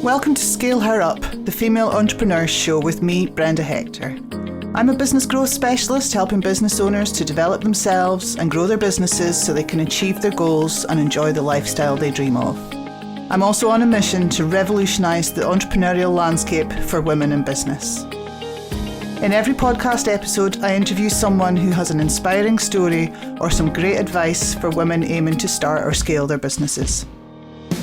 Welcome to Scale Her Up, the Female Entrepreneurs Show with me, Brenda Hector. I'm a business growth specialist helping business owners to develop themselves and grow their businesses so they can achieve their goals and enjoy the lifestyle they dream of. I'm also on a mission to revolutionise the entrepreneurial landscape for women in business. In every podcast episode, I interview someone who has an inspiring story or some great advice for women aiming to start or scale their businesses.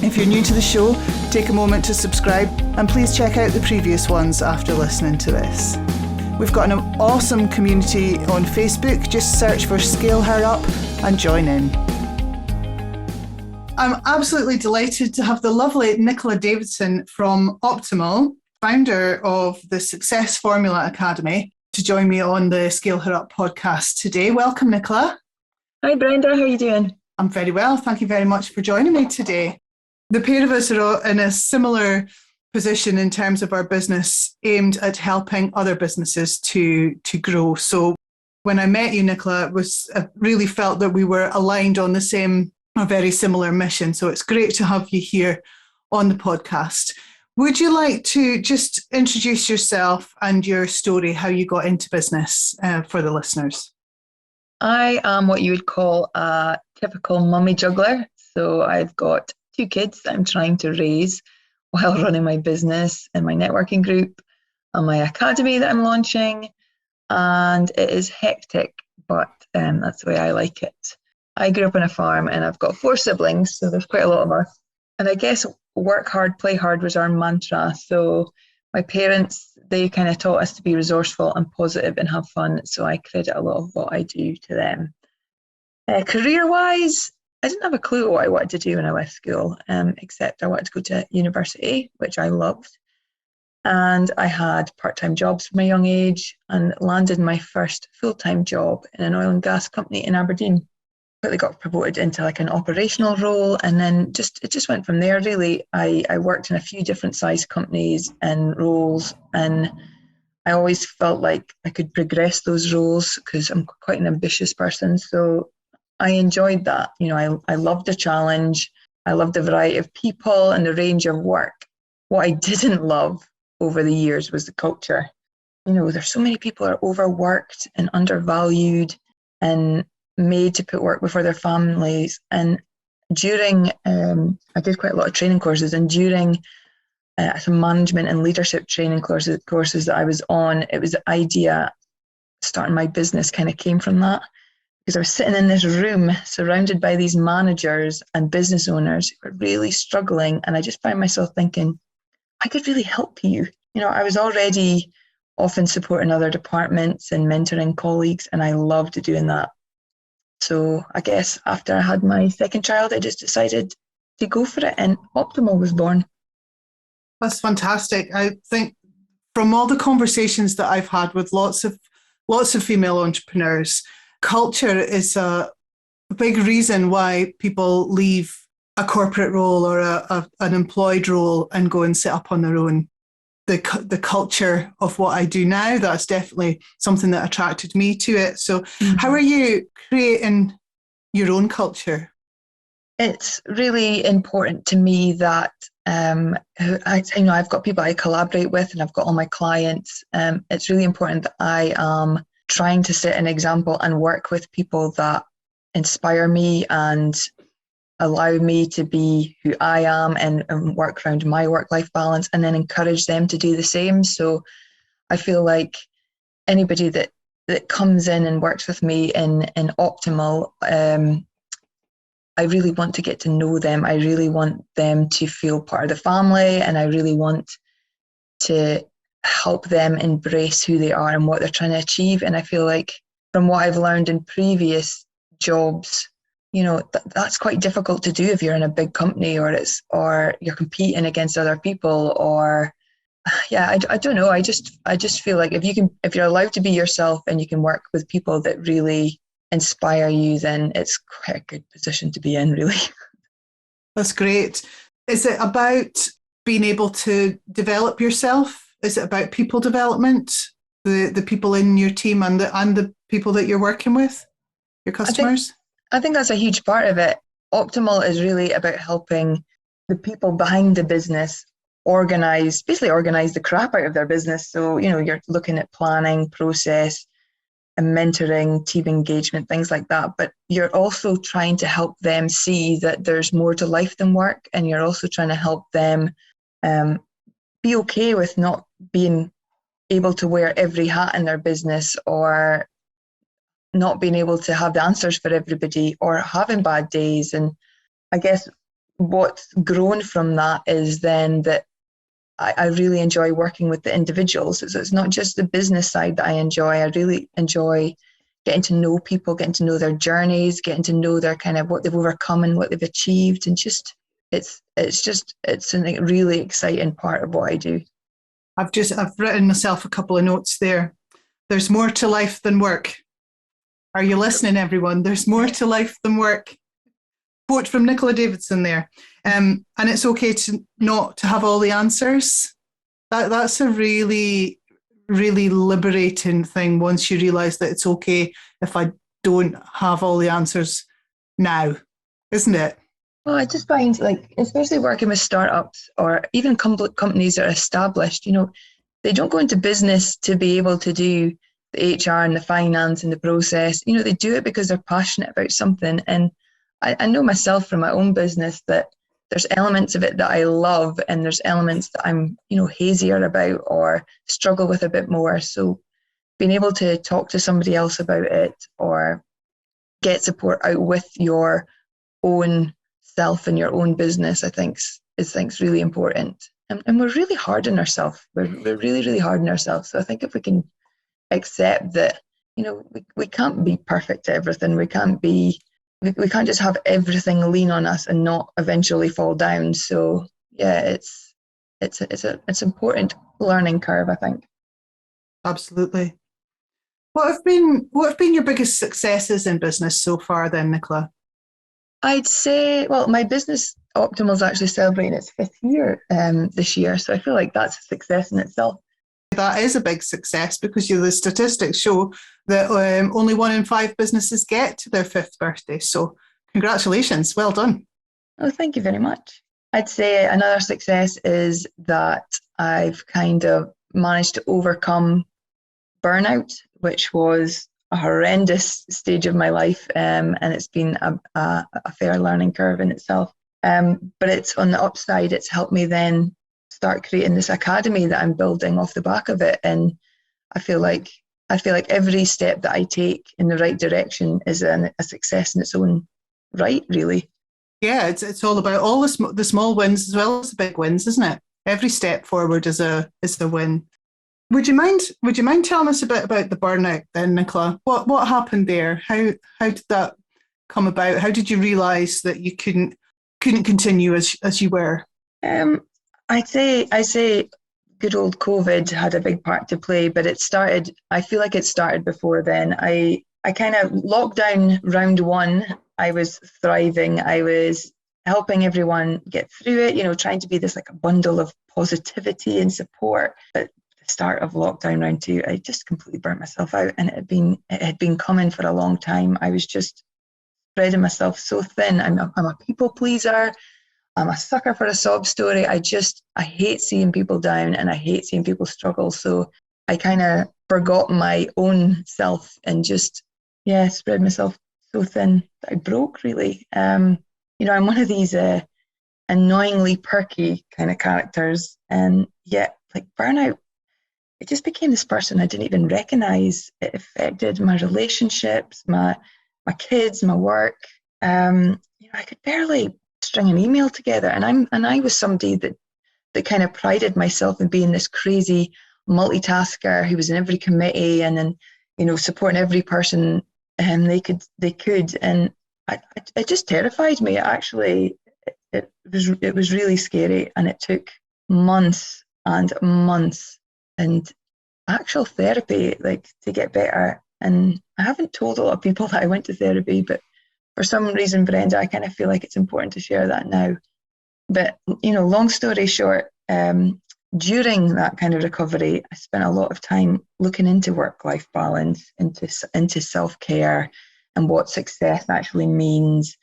If you're new to the show, take a moment to subscribe and please check out the previous ones after listening to this. We've got an awesome community on Facebook. Just search for Scale Her Up and join in. I'm absolutely delighted to have the lovely Nicola Davidson from Optimul, founder of the Success Formula Academy, to join me on the Scale Her Up podcast today. Welcome, Nicola. Hi, Brenda. How are you doing? I'm very well. Thank you very much for joining me today. The pair of us are in a similar position in terms of our business aimed at helping other businesses to grow. So when I met you, Nicola, I really felt that we were aligned on a very similar mission. So it's great to have you here on the podcast. Would you like to just introduce yourself and your story, how you got into business for the listeners? I am what you would call a typical mummy juggler. So I've got 2 kids that I'm trying to raise while running my business and my networking group and my academy that I'm launching. And it is hectic, but that's the way I like it. I grew up on a farm and I've got 4 siblings, so there's quite a lot of us. And I guess work hard, play hard was our mantra. So my parents, they kind of taught us to be resourceful and positive and have fun. So I credit a lot of what I do to them. Career-wise, I didn't have a clue what I wanted to do when I left school, except I wanted to go to university, which I loved. And I had part-time jobs from a young age and landed my first full-time job in an oil and gas company in Aberdeen. Quickly got promoted into like an operational role, and then it just went from there, really. I worked in a few different size companies and roles, and I always felt like I could progress those roles because I'm quite an ambitious person. So I enjoyed that. You know, I loved the challenge. I loved the variety of people and the range of work. What I didn't love over the years was the culture. You know, there's so many people are overworked and undervalued and made to put work before their families. And during, I did quite a lot of training courses, and during some management and leadership training courses that I was on, it was the idea starting my business kind of came from that. Because I was sitting in this room surrounded by these managers and business owners who were really struggling. And I just found myself thinking, I could really help you. You know, I was already often supporting other departments and mentoring colleagues, and I loved doing that. So I guess after I had my second child, I just decided to go for it, and Optimul was born. That's fantastic. I think from all the conversations that I've had with lots of female entrepreneurs, culture is a big reason why people leave a corporate role or an employed role and go and set up on their own. The culture of what I do now, that's definitely something that attracted me to it. So How are you creating your own culture? It's really important to me that I've got people I collaborate with and I've got all my clients. It's really important that I am trying to set an example and work with people that inspire me and allow me to be who I am and work around my work-life balance, and then encourage them to do the same. So I feel like anybody that comes in and works with me in Optimul, I really want to get to know them. I really want them to feel part of the family, and I really want to help them embrace who they are and what they're trying to achieve. And I feel like from what I've learned in previous jobs, you know, that's quite difficult to do if you're in a big company or you're competing against other people, or I don't know. I just feel like if you're allowed to be yourself and you can work with people that really inspire you, then it's quite a good position to be in, really. That's great. Is it about being able to develop yourself? Is it about people development, the people in your team and the people that you're working with, your customers? I think that's a huge part of it. Optimul is really about helping the people behind the business basically organize the crap out of their business. So, you're looking at planning, process, and mentoring, team engagement, things like that. But you're also trying to help them see that there's more to life than work. And you're also trying to help them be okay with not being able to wear every hat in their business, or not being able to have the answers for everybody, or having bad days. And I guess what's grown from that is then that I really enjoy working with the individuals. So it's not just the business side that I enjoy. I really enjoy getting to know people, getting to know their journeys, getting to know their kind of what they've overcome and what they've achieved. And just, it's a really exciting part of what I do. I've written myself a couple of notes there. There's more to life than work. Are you listening, everyone? There's more to life than work. Quote from Nicola Davidson there. And it's okay to not to have all the answers. That's a really, really liberating thing once you realise that it's okay if I don't have all the answers now, isn't it? Well, I just find, like, especially working with startups or even companies that are established, they don't go into business to be able to do the HR and the finance and the process. They do it because they're passionate about something. And I know myself from my own business that there's elements of it that I love, and there's elements that I'm, hazier about or struggle with a bit more. So being able to talk to somebody else about it or get support out with your own self and your own business, I think is really important. And we're really hard on ourselves. We're really, really hard on ourselves. So I think if we can accept that, we can't be perfect at everything. We can't just have everything lean on us and not eventually fall down. So yeah, it's important learning curve, I think. Absolutely. What have been your biggest successes in business so far then, Nicola? I'd say, well, my business Optimul is actually celebrating its 5th year this year. So I feel like that's a success in itself. That is a big success because the statistics show that only 1 in 5 businesses get to their 5th birthday. So congratulations, well done. Oh, thank you very much. I'd say another success is that I've kind of managed to overcome burnout, which was a horrendous stage of my life, and it's been a fair learning curve in itself. But it's on the upside, it's helped me then start creating this academy that I'm building off the back of it. And I feel like every step that I take in the right direction is a success in its own right, really. Yeah, it's all about all the small wins as well as the big wins, isn't it? Every step forward is a win. Would you mind telling us a bit about the burnout then, Nicola? What happened there? How did that come about? How did you realise that you couldn't continue as you were? I say good old COVID had a big part to play, but I feel like it started before then. I kind of lockdown round 1, I was thriving. I was helping everyone get through it, trying to be this like a bundle of positivity and support. But the start of lockdown round 2, I just completely burnt myself out, and it had been coming for a long time. I was just spreading myself so thin. I'm a people pleaser. I'm a sucker for a sob story. I hate seeing people down, and I hate seeing people struggle. So I kind of forgot my own self and just, spread myself so thin that I broke, really. I'm one of these annoyingly perky kind of characters. And yet, like burnout, it just became this person I didn't even recognize. It affected my relationships, my kids, my work. I could barely string an email together, and I was somebody that kind of prided myself in being this crazy multitasker who was in every committee and then supporting every person they could, and it just terrified me. Actually, it was really scary, and it took months and months and actual therapy to get better. And I haven't told a lot of people that I went to therapy, but for some reason, Brenda, I kind of feel like it's important to share that now. But, long story short, during that kind of recovery, I spent a lot of time looking into work-life balance, into self-care and what success actually means,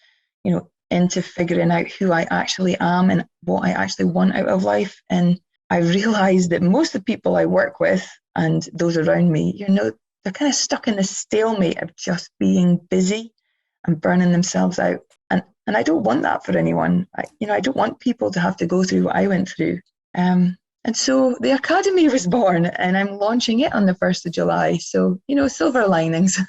into figuring out who I actually am and what I actually want out of life. And I realized that most of the people I work with and those around me, they're kind of stuck in this stalemate of just being busy and burning themselves out. And I don't want that for anyone. I don't want people to have to go through what I went through. And so the Academy was born, and I'm launching it on the 1st of July. So, silver linings.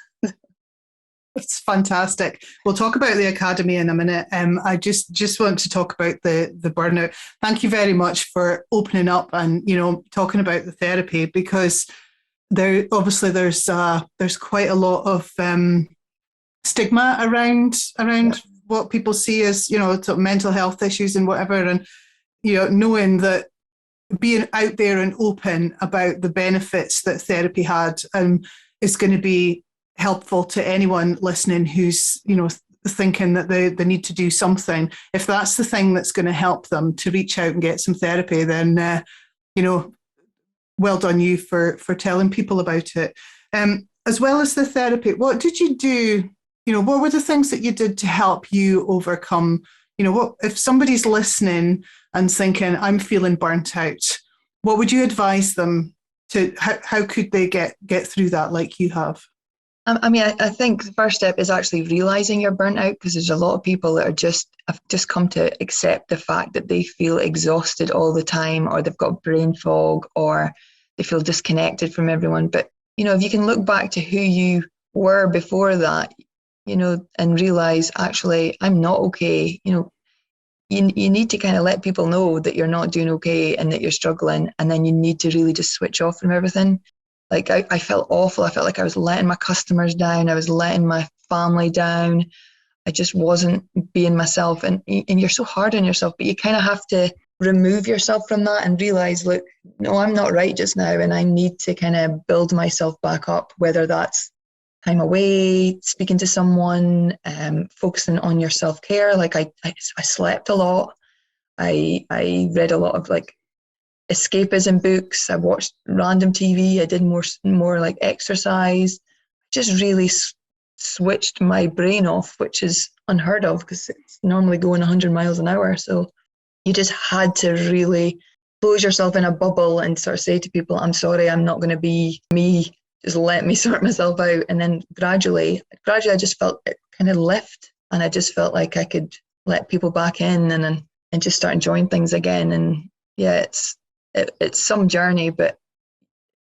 It's fantastic. We'll talk about the Academy in a minute. I just want to talk about the burnout. Thank you very much for opening up and, talking about the therapy, because there's quite a lot of stigma around what people see as, sort of mental health issues and whatever. And, knowing that being out there and open about the benefits that therapy had is going to be helpful to anyone listening who's, thinking that they need to do something. If that's the thing that's going to help them to reach out and get some therapy, then, well done you for telling people about it. As well as the therapy, what did you do? What were the things that you did to help you overcome, what if somebody's listening and thinking, I'm feeling burnt out, what would you advise them to, how could they get through that like you have? I think the first step is actually realizing you're burnt out, because there's a lot of people that have just come to accept the fact that they feel exhausted all the time, or they've got brain fog, or they feel disconnected from everyone. But, if you can look back to who you were before that, and realize, actually, I'm not okay. You need to kind of let people know that you're not doing okay and that you're struggling. And then you need to really just switch off from everything. Like I felt awful. I felt like I was letting my customers down. I was letting my family down. I just wasn't being myself. And you're so hard on yourself, but you kind of have to remove yourself from that and realize, look, no, I'm not right just now. And I need to kind of build myself back up, whether that's time away, speaking to someone, focusing on your self-care. Like I slept a lot. I read a lot of like escapism books. I watched random TV. I did more like exercise. Just really switched my brain off, which is unheard of because it's normally going 100 miles an hour. So you just had to really close yourself in a bubble and sort of say to people, I'm sorry, I'm not going to be me. Just let me sort myself out. And then gradually I just felt it kind of lift, and I just felt like I could let people back in and just start enjoying things again. And yeah, it's some journey, but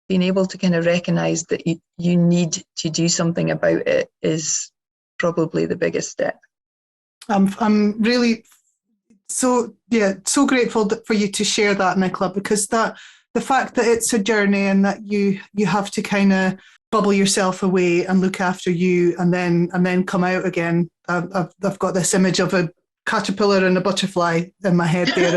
being able to kind of recognize that you need to do something about it is probably the biggest step. I'm really so grateful for you to share that, Nicola, because the fact that it's a journey and that you have to kind of bubble yourself away and look after you and then come out again. I've got this image of a caterpillar and a butterfly in my head there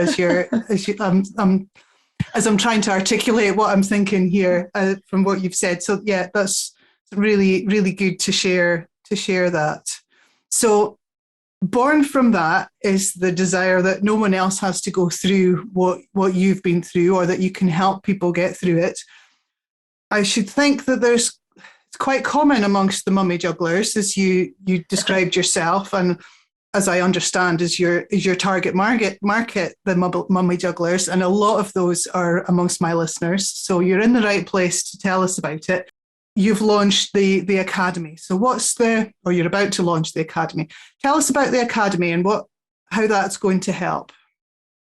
as I'm trying to articulate what I'm thinking here from what you've said. So yeah, that's really, really good to share that. So born from that is the desire that no one else has to go through what you've been through, or that you can help people get through it. I should think that it's quite common amongst the mummy jugglers, as you described yourself, and as I understand is your target market, the mummy jugglers, and a lot of those are amongst my listeners. So you're in the right place to tell us about it. You've launched the Academy. So you're about to launch the Academy. Tell us about the Academy and how that's going to help.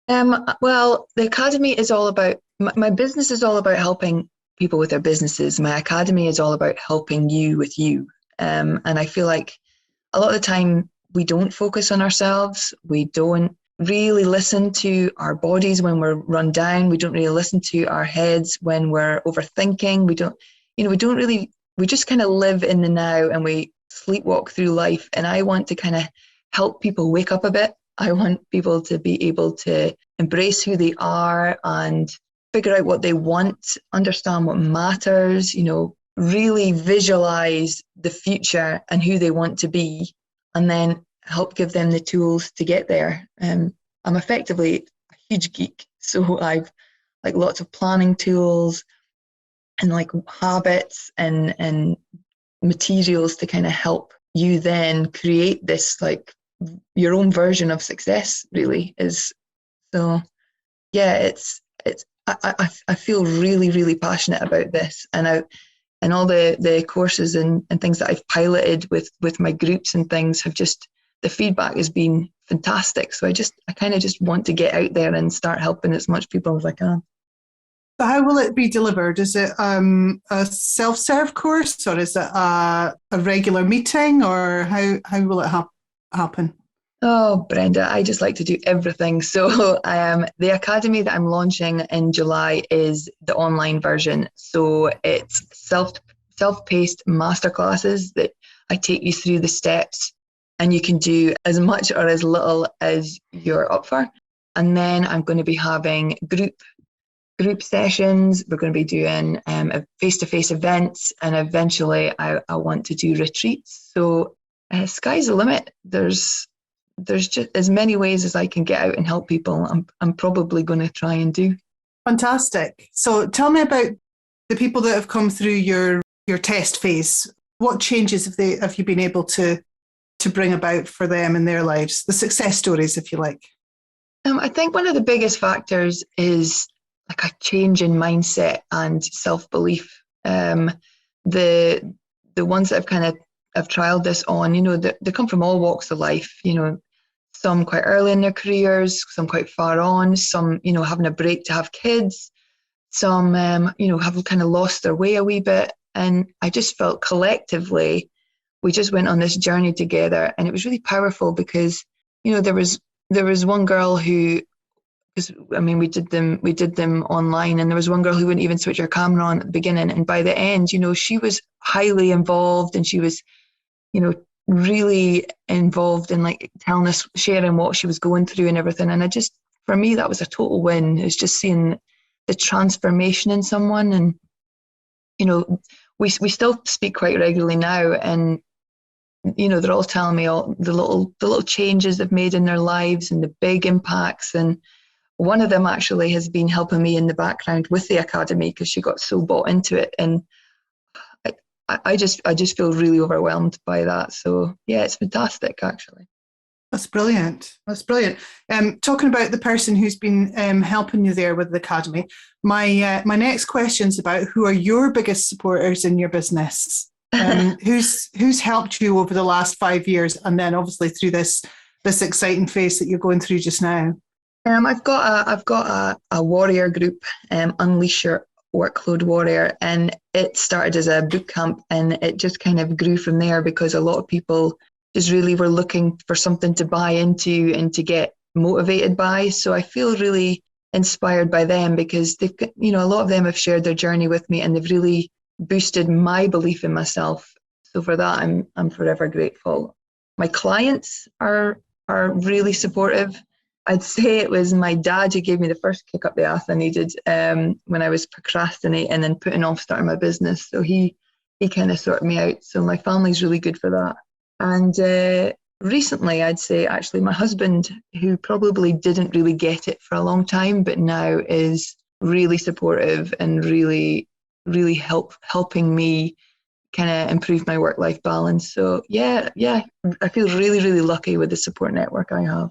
Well, the Academy is all about, my business is all about helping people with their businesses. My Academy is all about helping you with you. And I feel like a lot of the time we don't focus on ourselves. We don't really listen to our bodies when we're run down. We don't really listen to our heads when we're overthinking. We just kind of live in the now and we sleepwalk through life. And I want to kind of help people wake up a bit. I want people to be able to embrace who they are and figure out what they want, understand what matters, really visualize the future and who they want to be, and then help give them the tools to get there. I'm effectively a huge geek. So I've like lots of planning tools and like habits and materials to kind of help you then create this like your own version of success really is. So yeah, I feel really, really passionate about this, and all the courses and things that I've piloted with my groups and things have just, the feedback has been fantastic. So I kind of just want to get out there and start helping as much people as I can. So how will it be delivered? Is it a self-serve course, or is it a regular meeting, or how will it happen? Oh, Brenda, I just like to do everything. So the academy that I'm launching in July is the online version. So it's self-paced masterclasses that I take you through the steps, and you can do as much or as little as you're up for. And then I'm going to be having group sessions. We're going to be doing face-to-face events, and eventually I want to do retreats. So sky's the limit. There's just as many ways as I can get out and help people. I'm probably going to try and do. Fantastic. So tell me about the people that have come through your test phase. What changes have you been able to bring about for them in their lives? The success stories, if you like. I think one of the biggest factors is like a change in mindset and self-belief. The ones that I've trialed this on, they come from all walks of life, some quite early in their careers, some quite far on, some, having a break to have kids, some, have kind of lost their way a wee bit. And I just felt collectively, we just went on this journey together, and it was really powerful because, there was one girl who, because we did them online, and there was one girl who wouldn't even switch her camera on at the beginning, and by the end, she was highly involved, and she was, really involved in like telling us, sharing what she was going through and everything. And for me, that was a total win. It was just seeing the transformation in someone, and we still speak quite regularly now, and they're all telling me all the little changes they've made in their lives and the big impacts. And one of them actually has been helping me in the background with the academy because she got so bought into it. And I just feel really overwhelmed by that. So yeah, it's fantastic actually. That's brilliant. Talking about the person who's been helping you there with the academy, my next question is about who are your biggest supporters in your business? Who's helped you over the last 5 years, and then obviously through this exciting phase that you're going through just now? I've got a warrior group, Unleash Your Workload Warrior, and it started as a boot camp, and it just kind of grew from there because a lot of people just really were looking for something to buy into and to get motivated by. So I feel really inspired by them because they've, a lot of them have shared their journey with me, and they've really boosted my belief in myself. So for that, I'm forever grateful. My clients are really supportive. I'd say it was my dad who gave me the first kick up the ass I needed when I was procrastinating and putting off starting my business. So he kind of sorted me out. So my family's really good for that. And recently, I'd say actually my husband, who probably didn't really get it for a long time, but now is really supportive and really helping me kind of improve my work-life balance. So yeah, I feel really, really lucky with the support network I have.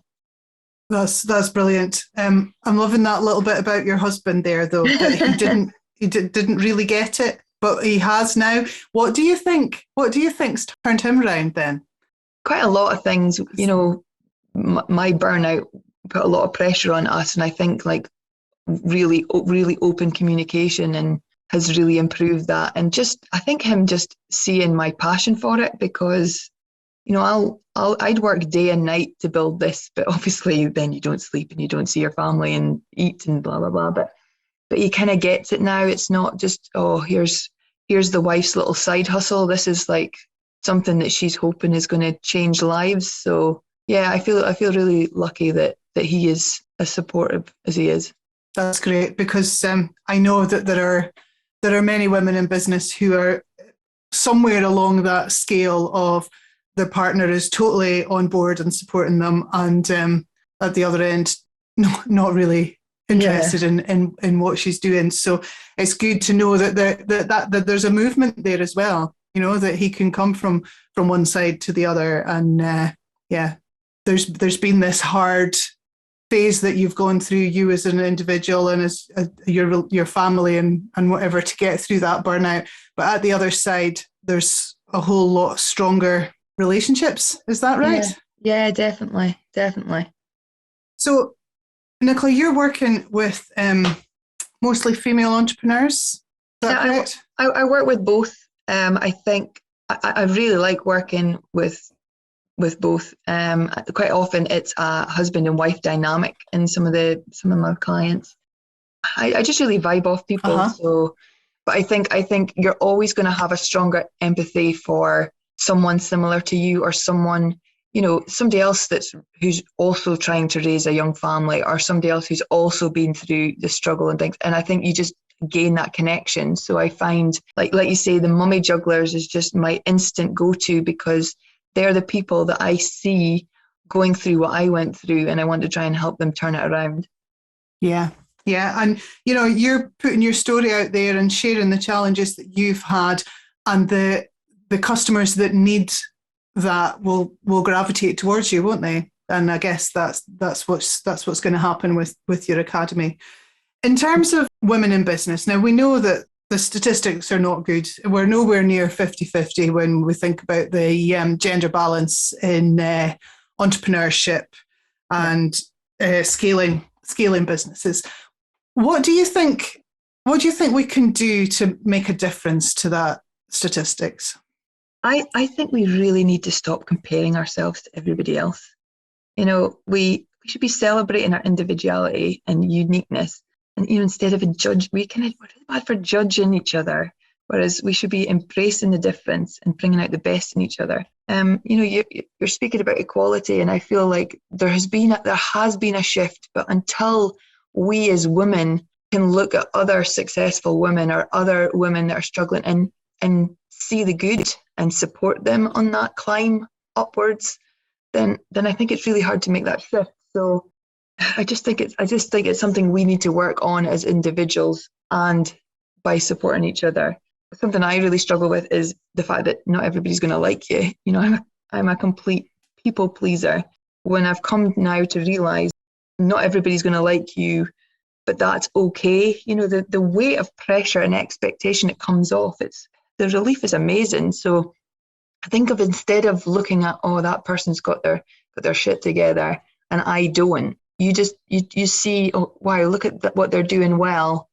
That's brilliant. I'm loving that little bit about your husband there, though, that he didn't really get it, but he has now. What do you think's turned him around then? Quite a lot of things. My burnout put a lot of pressure on us, and I think like really open communication and has really improved that. And just I think him just seeing my passion for it, because I'd work day and night to build this, but obviously then you don't sleep and you don't see your family and eat and blah blah blah. But he kind of gets it now. It's not just, oh, here's the wife's little side hustle. This is like something that she's hoping is going to change lives. So yeah, I feel really lucky that he is as supportive as he is. That's great, because I know that there are many women in business who are somewhere along that scale of their partner is totally on board and supporting them, and at the other end, not really interested in what she's doing. So it's good to know that there's a movement there as well. That he can come from one side to the other, and there's been this hard phase that you've gone through, you as an individual and as your family and whatever, to get through that burnout. But at the other side, there's a whole lot stronger relationships. Is that right? Yeah, definitely. So, Nicola, you're working with mostly female entrepreneurs. Is that correct? I work with both. I think I really like working with both. Quite often it's a husband and wife dynamic in some of my clients. I just really vibe off people. So, but I think you're always going to have a stronger empathy for someone similar to you, or someone, somebody else who's also trying to raise a young family, or somebody else who's also been through the struggle and things. And I think you just gain that connection. So I find, like you say, the mummy jugglers is just my instant go-to, because they're the people that I see going through what I went through, and I want to try and help them turn it around. Yeah. And, you're putting your story out there and sharing the challenges that you've had, and the customers that need that will gravitate towards you, won't they? And I guess that's what's going to happen with your academy. In terms of women in business, now we know that the statistics are not good. We're nowhere near 50-50 when we think about the gender balance in entrepreneurship and scaling businesses. What do you think we can do to make a difference to that statistics? I think we really need to stop comparing ourselves to everybody else. We should be celebrating our individuality and uniqueness. And instead of we're really bad for judging each other. Whereas we should be embracing the difference and bringing out the best in each other. You're speaking about equality, and I feel like there has been a shift. But until we as women can look at other successful women or other women that are struggling and see the good and support them on that climb upwards, then I think it's really hard to make that shift. So I just think it's something we need to work on as individuals, and by supporting each other. Something I really struggle with is the fact that not everybody's going to like you. I'm a complete people pleaser. When I've come now to realize not everybody's going to like you, but that's okay. The weight of pressure and expectation it comes off, the relief is amazing. So I think instead of looking at, that person's got their shit together and I don't, you see, wow, look at what they're doing well,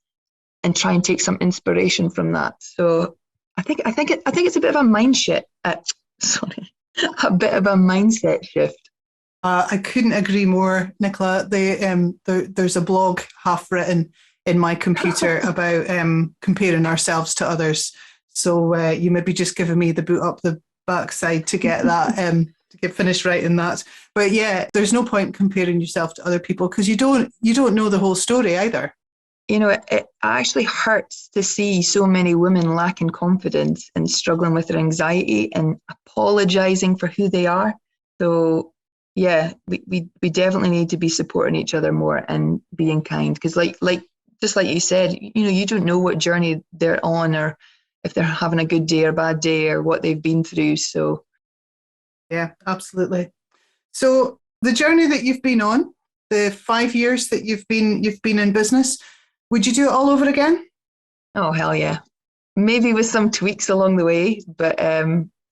and try and take some inspiration from that. So I think it's a bit of a mindset. A bit of a mindset shift. I couldn't agree more, Nicola. There's a blog half written in my computer about comparing ourselves to others. So you maybe just giving me the boot up the backside to get that to get finished writing that. But yeah, there's no point comparing yourself to other people, because you don't know the whole story either. It actually hurts to see so many women lacking confidence and struggling with their anxiety and apologizing for who they are. So yeah, we definitely need to be supporting each other more and being kind, because just like you said, you don't know what journey they're on, or if they're having a good day or bad day, or what they've been through. So yeah, absolutely. So the journey that you've been on, the 5 years that you've been in business, would you do it all over again? Oh, hell yeah. Maybe with some tweaks along the way, but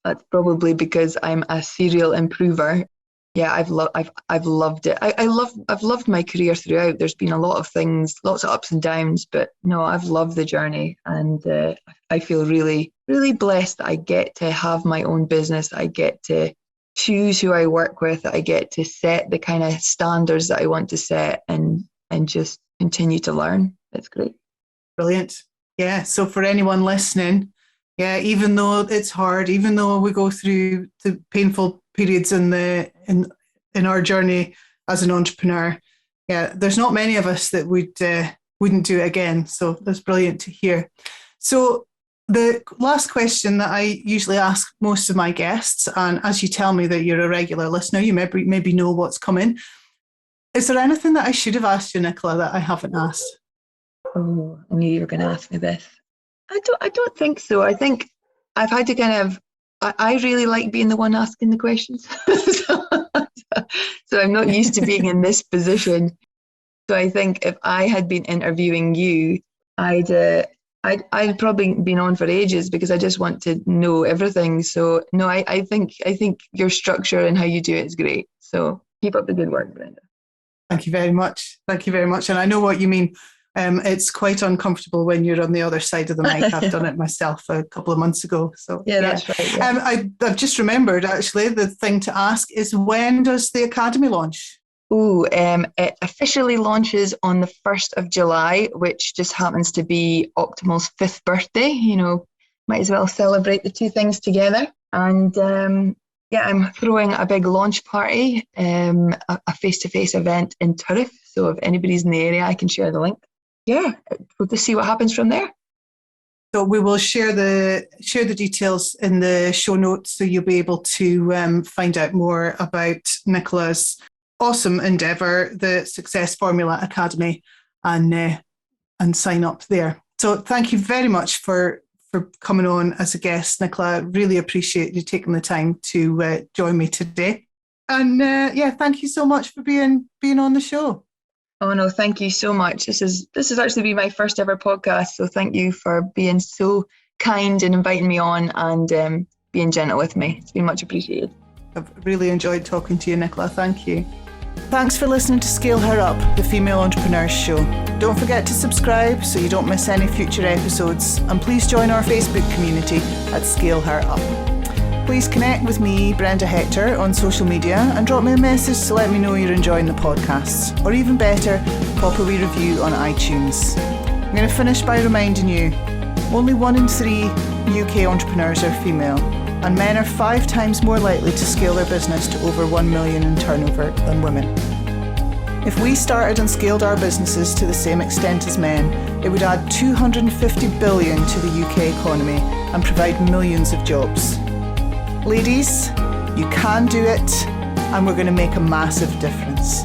that's probably because I'm a serial improver. Yeah, I've loved it. I've loved my career throughout. There's been a lot of things, lots of ups and downs, but no, I've loved the journey, and I feel really, really blessed that I get to have my own business. I get to choose who I work with. I get to set the kind of standards that I want to set, and just continue to learn. It's great. Brilliant. Yeah. So for anyone listening, yeah, even though it's hard, even though we go through the painful periods in our journey as an entrepreneur, yeah, there's not many of us that wouldn't do it again. So that's brilliant to hear. So the last question that I usually ask most of my guests, and as you tell me that you're a regular listener, you maybe know what's coming. Is there anything that I should have asked you, Nicola, that I haven't asked? Oh, I knew you were going to ask me this. I don't think so. I think I've had to I really like being the one asking the questions. So I'm not used to being in this position. So I think if I had been interviewing you, I'd probably been on for ages because I just want to know everything. So no, I think your structure and how you do it is great. So keep up the good work, Brenda. Thank you very much. Thank you very much. And I know what you mean. It's quite uncomfortable when you're on the other side of the mic. I've done it myself a couple of months ago. So yeah, that's right. Yeah. I've just remembered, actually, the thing to ask is, when does the Academy launch? It officially launches on the 1st of July, which just happens to be Optimal's 5th birthday. You know, might as well celebrate the two things together. And I'm throwing a big launch party, a face-to-face event in Turriff. So if anybody's in the area, I can share the link. Yeah, we'll just see what happens from there. So we will share the details in the show notes, so you'll be able to find out more about Nicola's awesome endeavour, the Success Formula Academy, and sign up there. So thank you very much for coming on as a guest, Nicola. Really appreciate you taking the time to join me today. And thank you so much for being on the show. Oh no, thank you so much. This has actually been my first ever podcast, so thank you for being so kind and inviting me on and being gentle with me. It's been much appreciated. I've really enjoyed talking to you, Nicola. Thank you. Thanks for listening to Scale Her Up, the Female Entrepreneurs Show. Don't forget to subscribe so you don't miss any future episodes, and please join our Facebook community at Scale Her Up. Please connect with me, Brenda Hector, on social media and drop me a message to let me know you're enjoying the podcasts, or even better, pop a wee review on iTunes. I'm going to finish by reminding you, only 1 in 3 UK entrepreneurs are female, and men are 5 times more likely to scale their business to over 1 million in turnover than women. If we started and scaled our businesses to the same extent as men, it would add 250 billion to the UK economy and provide millions of jobs. Ladies, you can do it, and we're going to make a massive difference.